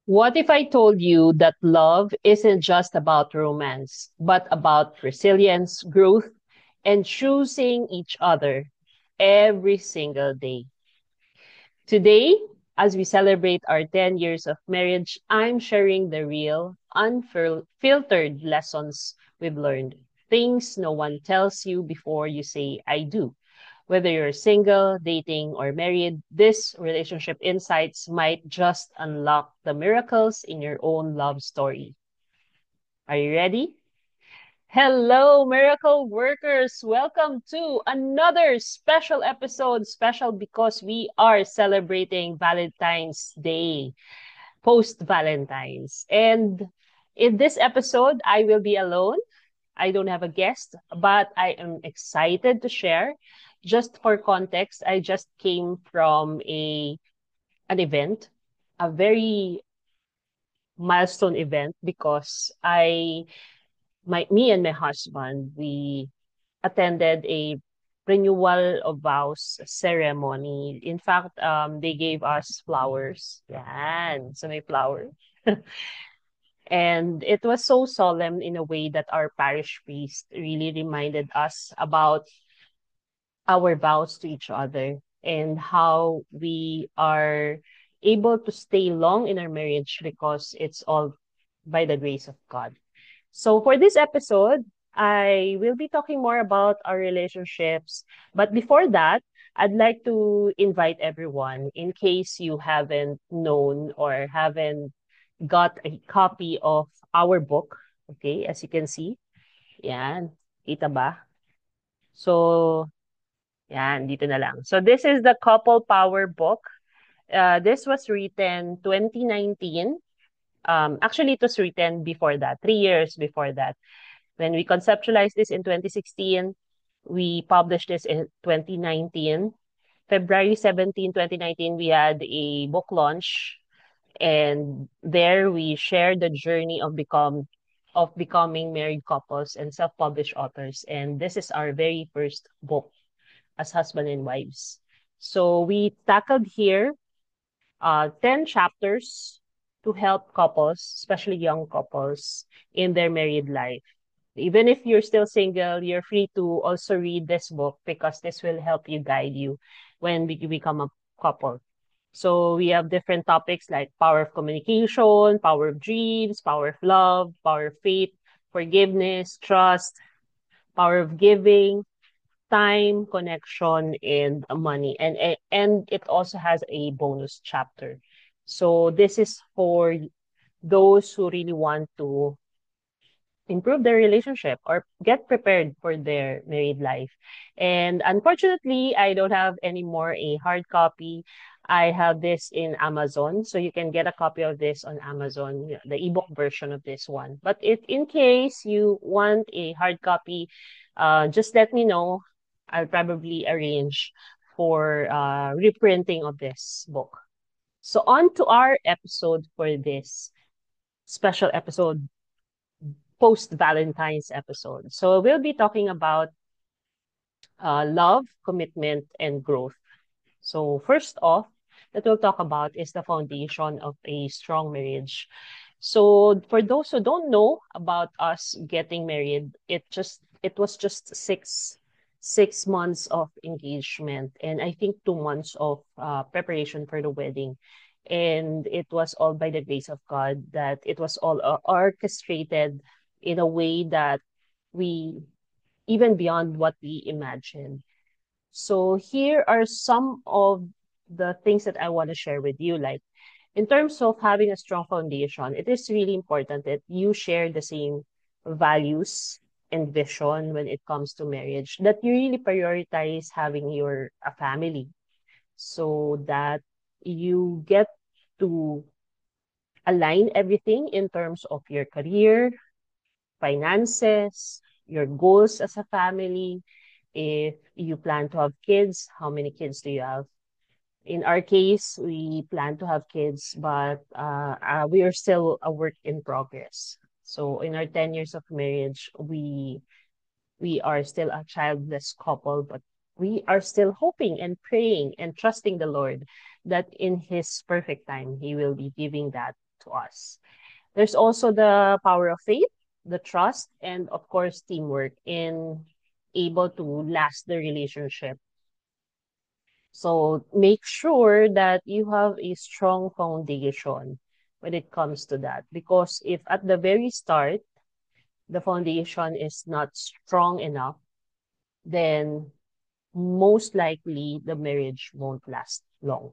What if I told you that love isn't just about romance, but about resilience, growth, and choosing each other every single day? Today, as we celebrate our 10 years of marriage, I'm sharing the real, unfiltered lessons we've learned. Things no one tells you before you say, I do. Whether you're single, dating, or married, this relationship insights might just unlock the miracles in your own love story. Are you ready? Hello, miracle workers. Welcome to another special episode. Special because we are celebrating Valentine's Day, post Valentine's. And in this episode, I will be alone. I don't have a guest, but I am excited to share. Just for context, I just came from an event, a very milestone event because me and my husband, we attended a renewal of vows ceremony. In fact, they gave us flowers. Yan. So may flower. And it was so solemn in a way that our parish priest really reminded us about our vows to each other and how we are able to stay long in our marriage because it's all by the grace of God. So for this episode, I will be talking more about our relationships. But before that, I'd like to invite everyone, in case you haven't known or haven't got a copy of our book. Okay, as you can see. Yan. Kita ba? So, yan, dito na lang. So this is the Couple Power book. This was written 2019. Actually, it was written before that, 3 years before that. When we conceptualized this in 2016, we published this in 2019. February 17, 2019, we had a book launch, and there we shared the journey of becoming married couples and self-published authors. And this is our very first book as husband and wives. So we tackled here 10 chapters to help couples, especially young couples, in their married life. Even if you're still single, you're free to also read this book because this will help you guide you when we become a couple. So we have different topics like power of communication, power of dreams, power of love, power of faith, forgiveness, trust, power of giving, time, connection, and money. And it also has a bonus chapter. So this is for those who really want to improve their relationship or get prepared for their married life. And unfortunately, I don't have anymore a hard copy. I have this in Amazon, so you can get a copy of this on Amazon, the ebook version of this one. But if in case you want a hard copy, just let me know. I'll probably arrange for reprinting of this book. So on to our episode for this special episode, post Valentine's episode. So we'll be talking about love, commitment, and growth. So first off, that we'll talk about is the foundation of a strong marriage. So for those who don't know about us getting married, it was just six months of engagement, and I think 2 months of preparation for the wedding. And it was all by the grace of God that it was all orchestrated in a way that we even beyond what we imagined. So here are some of the things that I want to share with you. Like in terms of having a strong foundation, it is really important that you share the same values and vision when it comes to marriage, that you really prioritize having your a family so that you get to align everything in terms of your career, finances, your goals as a family. If you plan to have kids, how many kids do you have? In our case, we plan to have kids, but we are still a work in progress. So in our 10 years of marriage, we are still a childless couple, but we are still hoping and praying and trusting the Lord that in His perfect time, He will be giving that to us. There's also the power of faith, the trust, and of course, teamwork in able to last the relationship. So make sure that you have a strong foundation when it comes to that. Because if at the very start, the foundation is not strong enough, then most likely the marriage won't last long.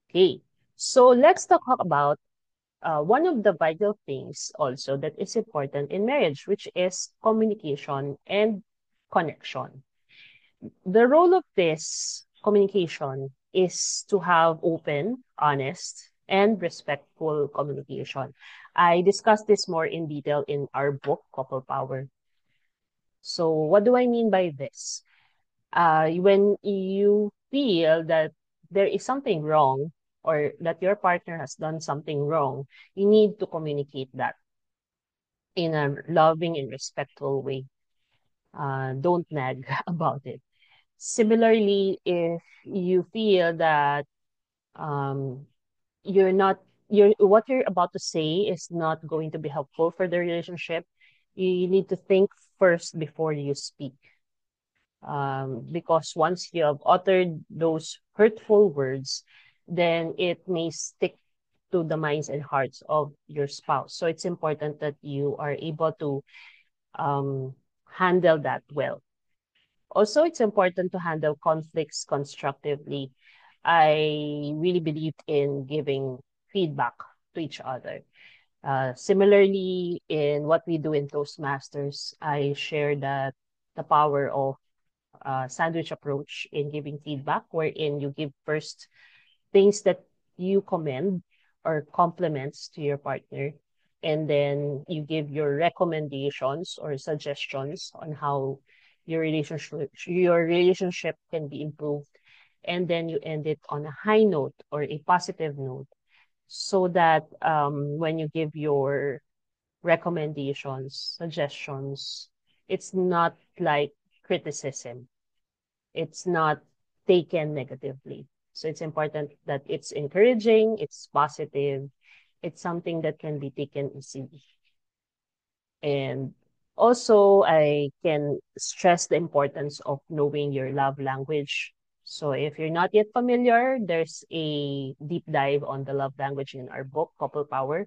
Okay. So let's talk about one of the vital things also that is important in marriage, which is communication and connection. The role of this communication is to have open, honest, and respectful communication. I discussed this more in detail in our book, Couple Power. So, what do I mean by this? When you feel that there is something wrong or that your partner has done something wrong, you need to communicate that in a loving and respectful way. Don't nag about it. Similarly, if you feel that um, you're not, you're what you're about to say is not going to be helpful for the relationship, you need to think first before you speak. Because once you have uttered those hurtful words, then it may stick to the minds and hearts of your spouse. So it's important that you are able to um, handle that well. Also, it's important to handle conflicts constructively. I really believe in giving feedback to each other. Similarly, in what we do in Toastmasters, I share that the power of sandwich approach in giving feedback, wherein you give first things that you commend or compliments to your partner, and then you give your recommendations or suggestions on how your relationship can be improved, and then you end it on a high note or a positive note, so that when you give your recommendations, suggestions, it's not like criticism, it's not taken negatively. So it's important that it's encouraging, it's positive, it's something that can be taken easily. And also, I can stress the importance of knowing your love language. So if you're not yet familiar, there's a deep dive on the love language in our book, Couple Power.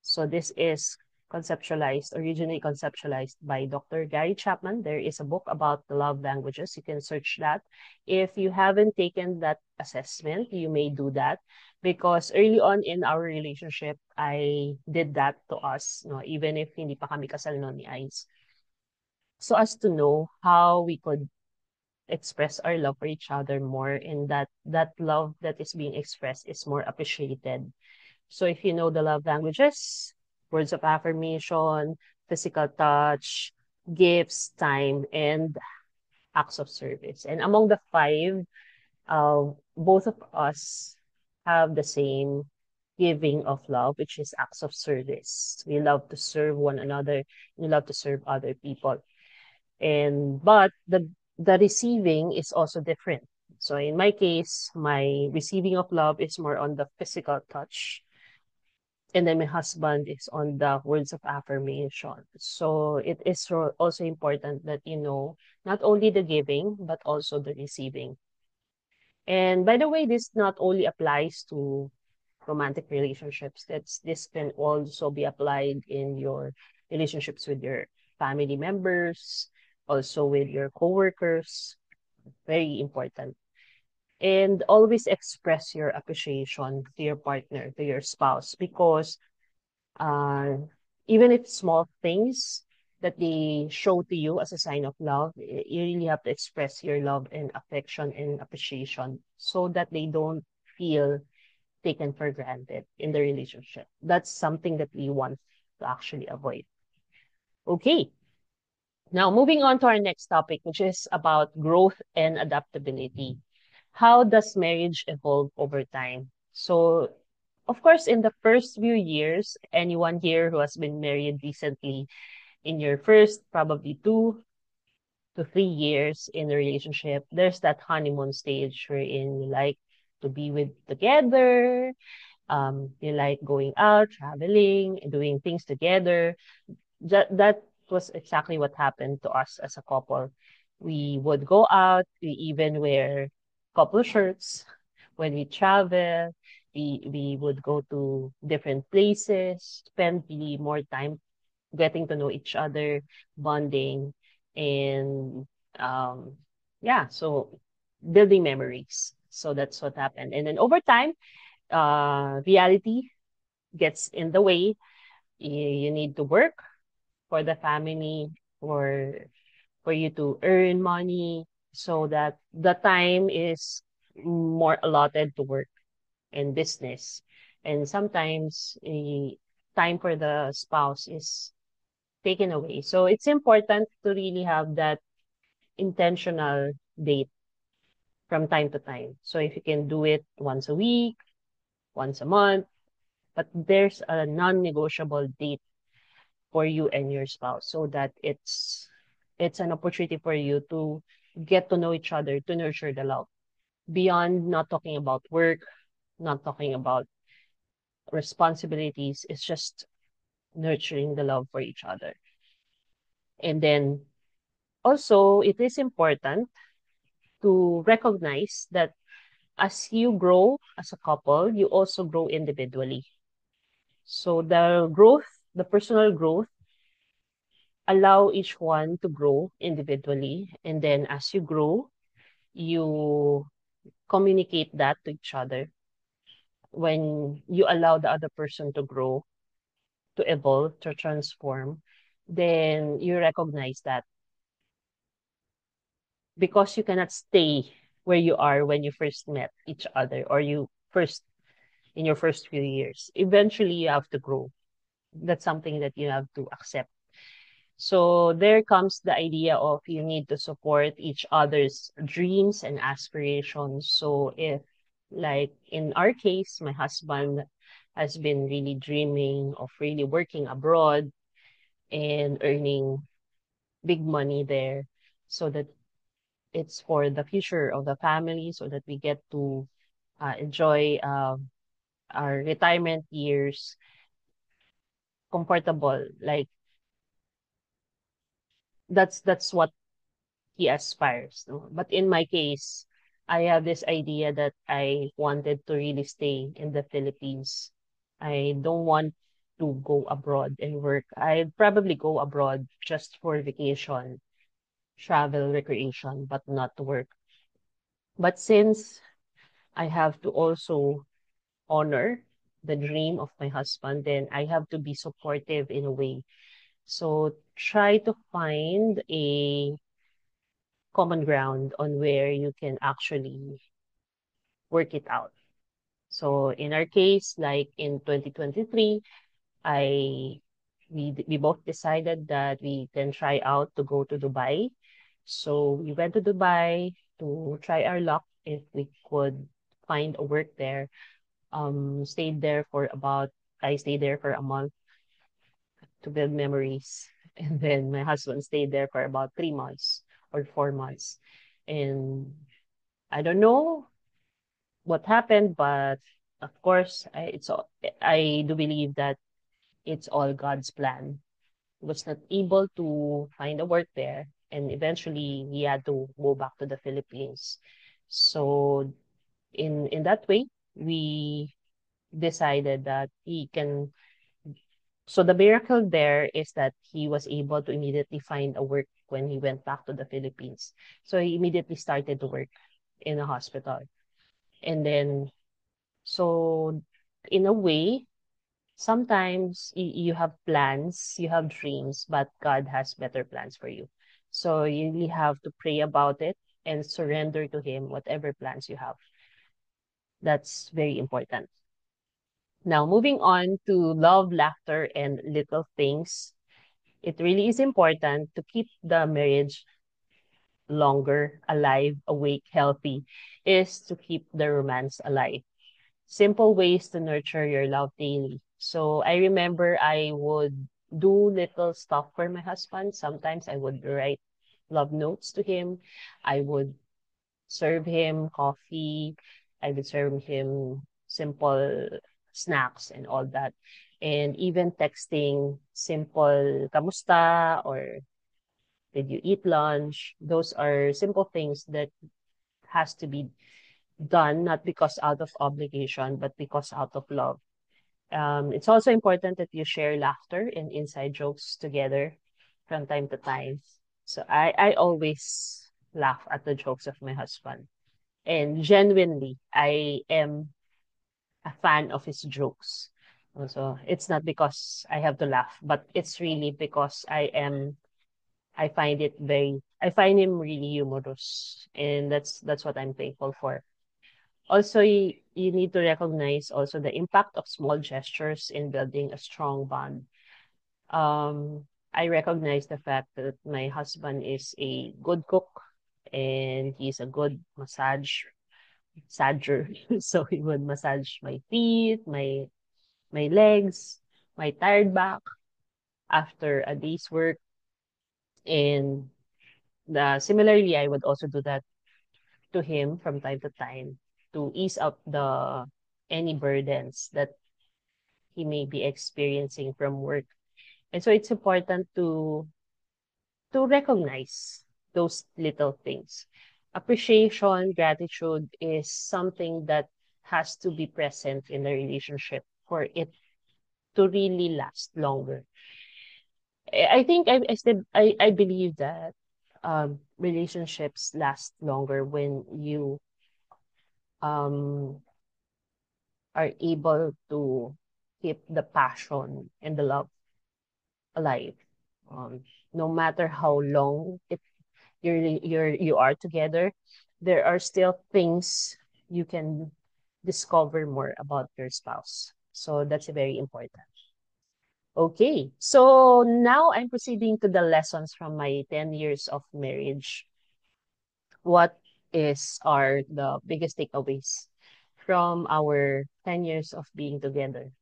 So this is originally conceptualized by Dr. Gary Chapman. There is a book about the love languages. You can search that. If you haven't taken that assessment, you may do that because early on in our relationship, I did that to us, no, even if hindi pa kami kasal noon ni Ice. So as to know how we could express our love for each other more, and that love that is being expressed is more appreciated. So if you know the love languages, words of affirmation, physical touch, gifts, time, and acts of service. And among the five, both of us have the same giving of love, which is acts of service. We love to serve one another. We love to serve other people. But the receiving is also different. So in my case, my receiving of love is more on the physical touch, and then my husband is on the words of affirmation. So it is also important that you know not only the giving, but also the receiving. And by the way, this not only applies to romantic relationships, this can also be applied in your relationships with your family members, also with your coworkers. Very important. And always express your appreciation to your partner, to your spouse, because uh, even if small things that they show to you as a sign of love, you really have to express your love and affection and appreciation so that they don't feel taken for granted in the relationship. That's something that we want to actually avoid. Okay, now moving on to our next topic, which is about growth and adaptability. How does marriage evolve over time? So, of course, in the first few years, anyone here who has been married recently, in your first probably 2 to 3 years in a relationship, there's that honeymoon stage wherein you like to be with together. You like going out, traveling, doing things together. That was exactly what happened to us as a couple. We would go out, we even wear couple shirts when we travel. We would go to different places, spend really more time getting to know each other, bonding, and um, yeah, so building memories. So that's what happened. And then over time, reality gets in the way. You need to work for the family, for for you to earn money, so that the time is more allotted to work and business. And sometimes time for the spouse is taken away. So it's important to really have that intentional date from time to time. So if you can do it once a week, once a month, but there's a non-negotiable date for you and your spouse so that it's an opportunity for you to get to know each other, to nurture the love. Beyond not talking about work, not talking about responsibilities, it's just nurturing the love for each other. And then also, it is important to recognize that as you grow as a couple, you also grow individually. So the personal growth, allow each one to grow individually. And then as you grow, you communicate that to each other. When you allow the other person to grow, to evolve, to transform, then you recognize that because you cannot stay where you are when you first met each other or you first in your first few years. Eventually, you have to grow. That's something that you have to accept. So there comes the idea of you need to support each other's dreams and aspirations. So if, like in our case, my husband has been really dreaming of really working abroad and earning big money there so that it's for the future of the family so that we get to enjoy our retirement years comfortable. Like that's what he aspires to. But in my case, I have this idea that I wanted to really stay in the Philippines. I don't want to go abroad and work. I'd probably go abroad just for vacation, travel, recreation, but not to work. But since I have to also honor the dream of my husband, then I have to be supportive in a way. So try to find a common ground on where you can actually work it out. So in our case, like in 2023, I we both decided that we can try out to go to Dubai. So we went to Dubai to try our luck if we could find a work there. Stayed there for about I stayed there for a month to build memories. And then my husband stayed there for about 3 months or 4 months. And I don't know what happened, but of course, I do believe that it's all God's plan. He was not able to find a work there, and eventually he had to go back to the Philippines. So in that way, we decided that he can. So the miracle there is that he was able to immediately find a work when he went back to the Philippines. So he immediately started to work in a hospital. And then, so in a way, sometimes you have plans, you have dreams, but God has better plans for you. So you really have to pray about it and surrender to Him whatever plans you have. That's very important. Now, moving on to love, laughter, and little things. It really is important to keep the marriage longer, alive, awake, healthy, is to keep the romance alive. Simple ways to nurture your love daily. So I remember I would do little stuff for my husband. Sometimes I would write love notes to him. I would serve him coffee. I would serve him simple. snacks and all that. And even texting simple kamusta or did you eat lunch? Those are simple things that has to be done, not because out of obligation, but because out of love. It's also important that you share laughter and inside jokes together from time to time. So I always laugh at the jokes of my husband. And genuinely, I am a fan of his jokes. Also, it's not because I have to laugh, but it's really because I find him really humorous. And that's what I'm thankful for. Also, you need to recognize also the impact of small gestures in building a strong bond. I recognize the fact that my husband is a good cook and he's a good massager. So he would massage my feet, my legs, my tired back after a day's work. And similarly, I would also do that to him from time to time to ease up the any burdens that he may be experiencing from work. And so it's important to recognize those little things. Appreciation, gratitude is something that has to be present in a relationship for it to really last longer. I think I believe that relationships last longer when you um are able to keep the passion and the love alive. Um, no matter how long you are together, there are still things you can discover more about your spouse. So that's very important. Okay, so now I'm proceeding to the lessons from my 10 years of marriage. What are the biggest takeaways from our 10 years of being together?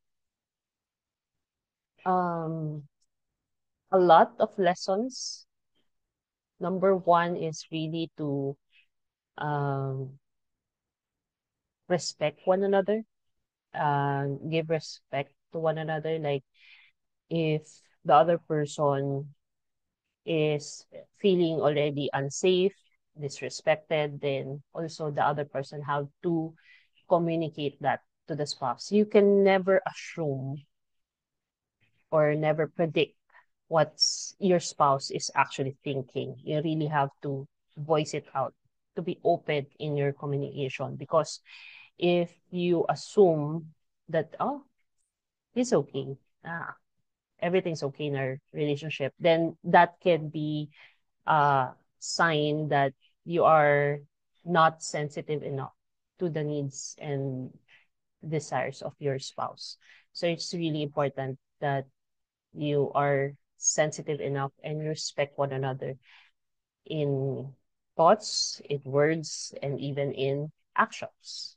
Um, a lot of lessons. Number one is really to um, respect one another, give respect to one another. Like if the other person is feeling already unsafe, disrespected, then also the other person have to communicate that to the spouse. You can never assume or never predict what your spouse is actually thinking. You really have to voice it out, to be open in your communication. Because if you assume that, oh, it's okay, ah, everything's okay in our relationship, then that can be a sign that you are not sensitive enough to the needs and desires of your spouse. So it's really important that you are sensitive enough and respect one another in thoughts, in words, and even in actions.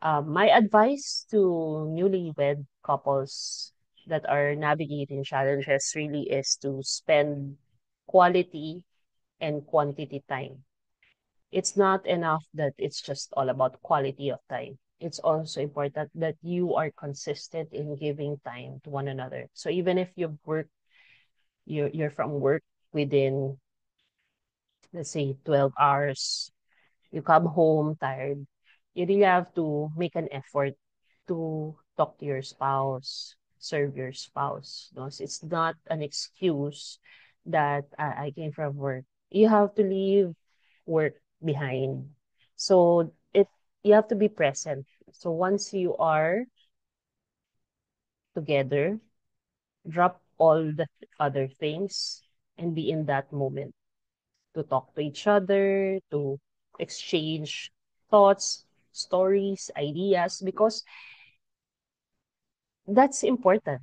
My advice to newlywed couples that are navigating challenges really is to spend quality and quantity time. It's not enough that it's just all about quality of time. It's also important that you are consistent in giving time to one another. So even if you're from work within, let's say, 12 hours, you come home tired, you really have to make an effort to talk to your spouse, serve your spouse. No? So it's not an excuse that I came from work. You have to leave work behind. So you have to be present. So once you are together, drop all the other things and be in that moment to talk to each other, to exchange thoughts, stories, ideas, because that's important.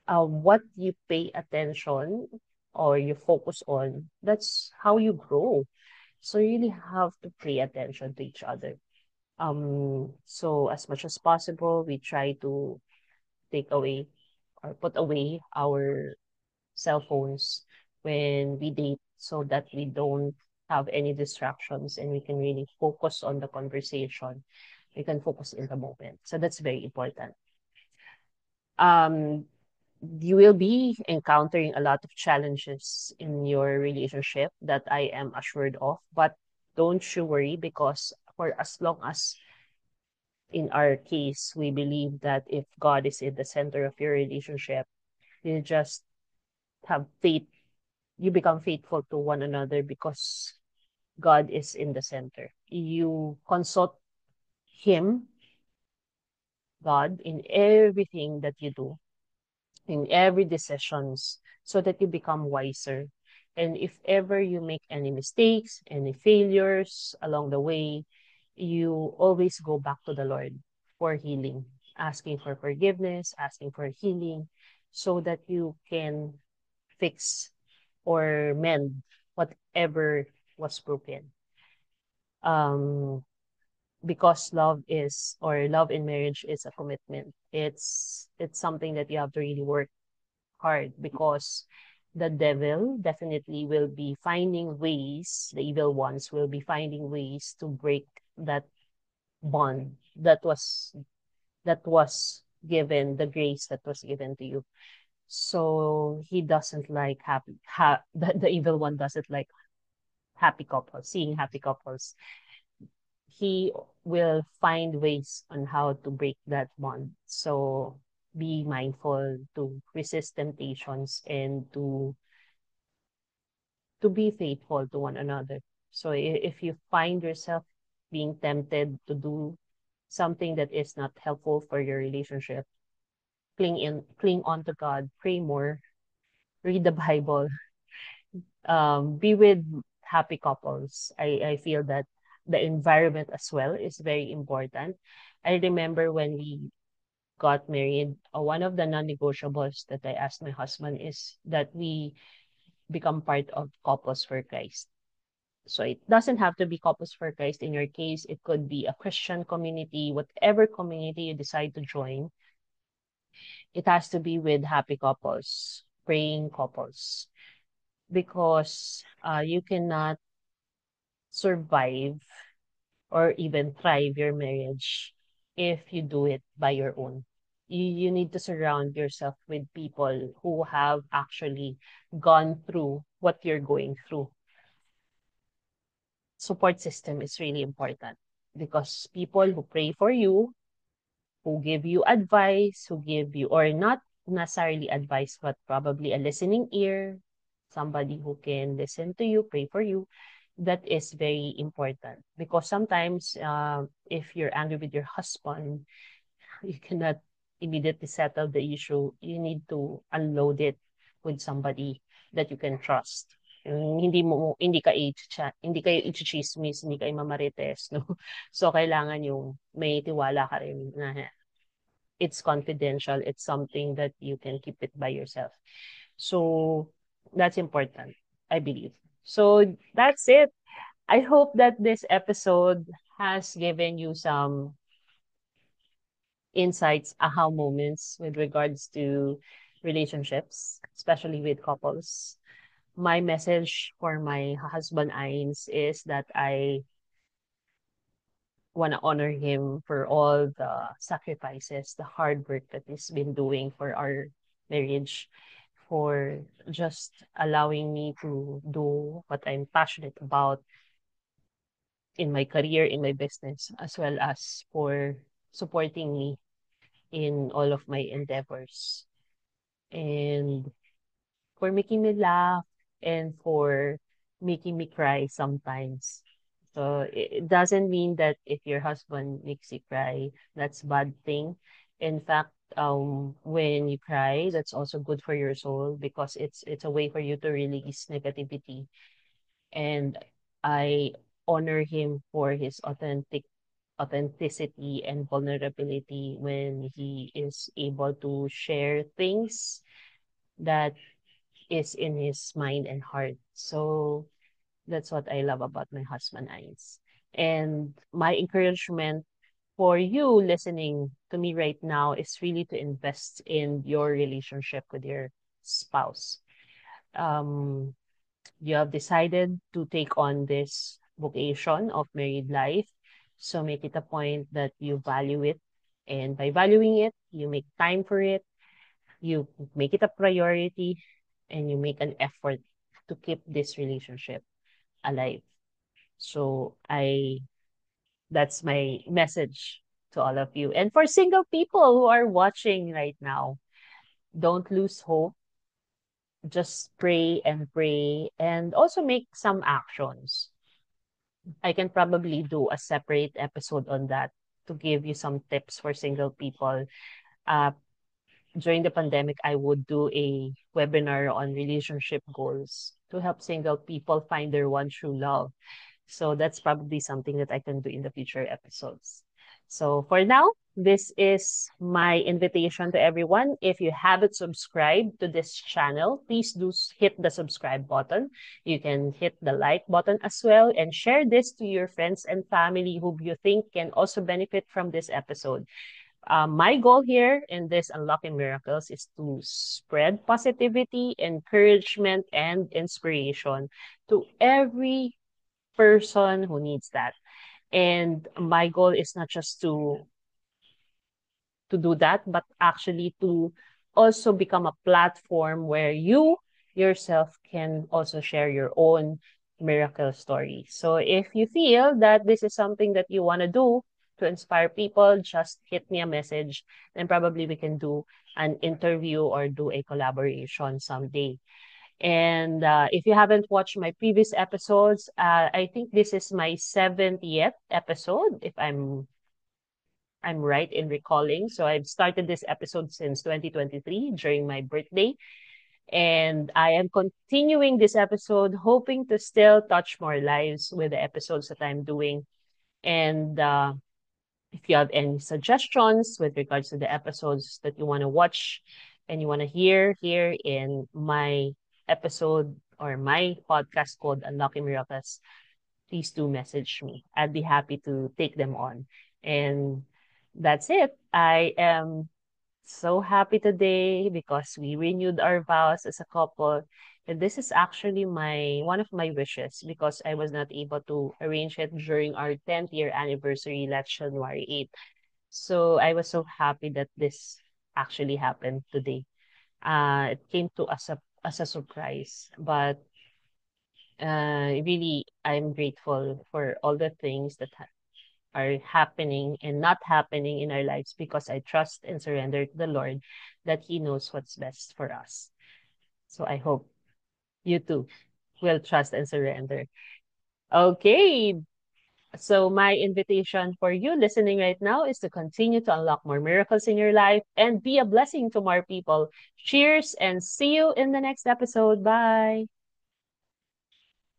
What you pay attention or you focus on, that's how you grow. So you really have to pay attention to each other. So as much as possible, we try to take away or put away our cell phones when we date so that we don't have any distractions and we can really focus on the conversation. You can focus in the moment. So that's very important. Um, you will be encountering a lot of challenges in your relationship that I am assured of, but don't you worry because for as long as in our case, we believe that if God is in the center of your relationship, you just have faith. You become faithful to one another because God is in the center. You consult Him, God, in everything that you do, in every decisions, so that you become wiser. And if ever you make any mistakes, any failures along the way, you always go back to the Lord for healing, asking for forgiveness, asking for healing, so that you can fix or mend whatever was broken. Um, because love in marriage is a commitment. It's something that you have to really work hard because the devil definitely will be finding ways, the evil ones will be finding ways to break that bond that was given, the grace that was given to you. So he doesn't like the evil one doesn't like happy couples, seeing happy couples. He will find ways on how to break that bond. So be mindful to resist temptations and to be faithful to one another. So if you find yourself being tempted to do something that is not helpful for your relationship, cling on to God, pray more, read the Bible, be with happy couples. I feel that the environment as well is very important. I remember when we got married, one of the non-negotiables that I asked my husband is that we become part of Couples for Christ. So it doesn't have to be Couples for Christ in your case. It could be a Christian community, whatever community you decide to join. It has to be with happy couples, praying couples, because you cannot survive or even thrive your marriage if you do it by your own. You need to surround yourself with people who have actually gone through what you're going through. Support system is really important because people who pray for you, who give you advice, who give you, or not necessarily advice, but probably a listening ear, somebody who can listen to you, pray for you, that is very important. Because sometimes, if you're angry with your husband, you cannot immediately settle the issue. You need to unload it with somebody that you can trust. Hindi kayo i-chismis, hindi kayo mamarites, no? So kailangan yung may tiwala ka rin na it's confidential, it's something that you can keep it by yourself. So that's important, I believe. So that's it. I hope that this episode has given you some insights, aha moments with regards to relationships, especially with couples. My message for my husband Ains is that I want to honor him for all the sacrifices, the hard work that he's been doing for our marriage, for just allowing me to do what I'm passionate about in my career, in my business, as well as for supporting me in all of my endeavors. And for making me laugh and for making me cry sometimes. So it doesn't mean that if your husband makes you cry, that's bad thing. In fact, when you cry, that's also good for your soul because it's a way for you to release negativity. And I honor him for his authenticity and vulnerability when he is able to share things that is in his mind and heart. So that's what I love about my husband, Ice. And my encouragement for you listening to me right now is really to invest in your relationship with your spouse. Um, you have decided to take on this vocation of married life. So make it a point that you value it. And by valuing it, you make time for it, you make it a priority, and you make an effort to keep this relationship alive. So that's my message to all of you. And for single people who are watching right now, don't lose hope. Just pray and also make some actions. I can probably do a separate episode on that to give you some tips for single people. Uh, During the pandemic, I would do a webinar on relationship goals to help single people find their one true love. So that's probably something that I can do in the future episodes. So for now, this is my invitation to everyone. If you haven't subscribed to this channel, please do hit the subscribe button. You can hit the like button as well and share this to your friends and family who you think can also benefit from this episode. My goal here in this Unlocking Miracles is to spread positivity, encouragement, and inspiration to every person who needs that. And my goal is not just to do that, but actually to also become a platform where you yourself can also share your own miracle story. So if you feel that this is something that you want to do to inspire people, just hit me a message, and probably we can do an interview or do a collaboration someday. And if you haven't watched my previous episodes, I think this is my seventh yet episode, if I'm right in recalling. So I've started this episode since 2023 during my birthday. And I am continuing this episode, hoping to still touch more lives with the episodes that I'm doing. And if you have any suggestions with regards to the episodes that you want to watch and you want to hear here in my episode or my podcast called Unlocking Miracles, please do message me. I'd be happy to take them on. And that's it. I am so happy today because we renewed our vows as a couple. And this is actually my one of my wishes because I was not able to arrange it during our 10th year anniversary last January 8th. So I was so happy that this actually happened today. It came to us as a surprise, but really I'm grateful for all the things that are happening and not happening in our lives because I trust and surrender to the Lord that He knows what's best for us. So I hope you too will trust and surrender. Okay. So my invitation for you listening right now is to continue to unlock more miracles in your life and be a blessing to more people. Cheers and see you in the next episode. Bye.